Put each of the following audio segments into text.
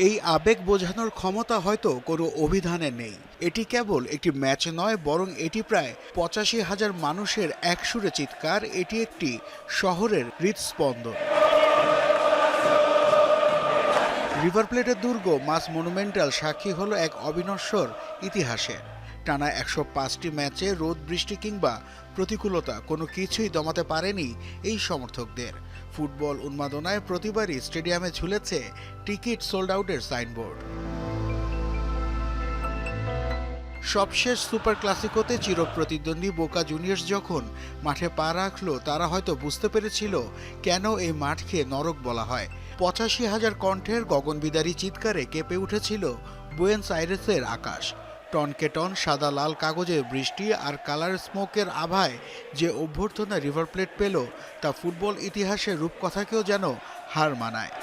এই আবেগ বোঝানোর ক্ষমতা হয়তো কোনো অভিধানে নেই। এটি কেবল একটি ম্যাচ নয়, বরং এটি প্রায় ৮৫,০০০ মানুষের একসুরে চিৎকার। এটি একটি শহরের হৃদস্পন্দন। রিভার প্লেটের দুর্গ মাস মনুমেন্টাল সাক্ষী হলো এক অবিনশ্বর ইতিহাসের। টানা ১০৫টি ম্যাচে রোদ, বৃষ্টি কিংবা প্রতিকূলতা কোনো কিছুই দমাতে পারেনি এই সমর্থকদের। ফুটবল উন্মাদনায় প্রতিবারই স্টেডিয়ামে ঝুলেছে টিকিট সোল্ড আউটের সাইনবোর্ড। সবশেষ সুপার ক্লাসিকোতে চিরপ্রতিদ্বন্দ্বী বোকা জুনিয়র্স যখন মাঠে পা রাখলো, তারা হয়তো বুঝতে পেরেছিল কেন এই মাঠকে নরক বলা হয়। ৮৫,০০০ কণ্ঠের গগনবিদারী চিৎকারে কেঁপে উঠেছিল বুয়েন্স আইরেসের আকাশ। টনকে টন সাদা লাল কাগজে বৃষ্টি আর কালার স্মোকের আভায় যে অভ্যর্থনা রিভার প্লেট পেল, তা ফুটবল ইতিহাসের রূপকথাকেও যেন হার মানায়।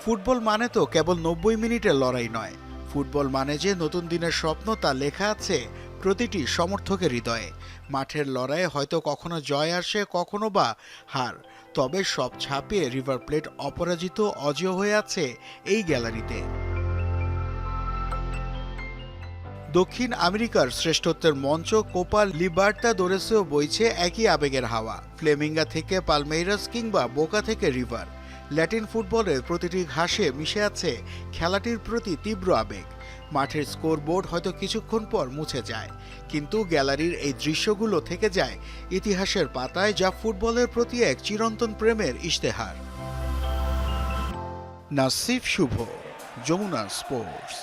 ফুটবল মানে তো কেবল ৯০ মিনিটের লড়াই নয়। ফুটবল মানে যে নতুন দিনের স্বপ্ন, তা লেখা আছে প্রতিটি সমর্থকের হৃদয়ে। মাঠের লড়াইয়ে হয়তো কখনো জয় আসে, কখনো বা হার, তবে সব ছাপিয়ে রিভার প্লেট অপরাজিত, অজেয় হয়ে আছে এই গ্যালারিতে। দক্ষিণ আমেরিকার শ্রেষ্ঠত্বের মঞ্চ কোপা লিবার্তাদোরেসেও বইছে একই আবেগের হাওয়া। ফ্লেমিঙ্গা থেকে পালমেইরাস কিংবা বোকা থেকে রিভার, ল্যাটিন ফুটবলের প্রতিটি ঘাসে মিশে আছে খেলাটির প্রতি তীব্র আবেগ। মাঠের স্কোরবোর্ড হয়তো কিছুক্ষণ পর মুছে যায়, কিন্তু গ্যালারির এই দৃশ্যগুলো থেকে যায় ইতিহাসের পাতায়, যা ফুটবলের প্রতি এক চিরন্তন প্রেমের ইশতেহার। নাসিফ শুভ, যমুনা স্পোর্টস।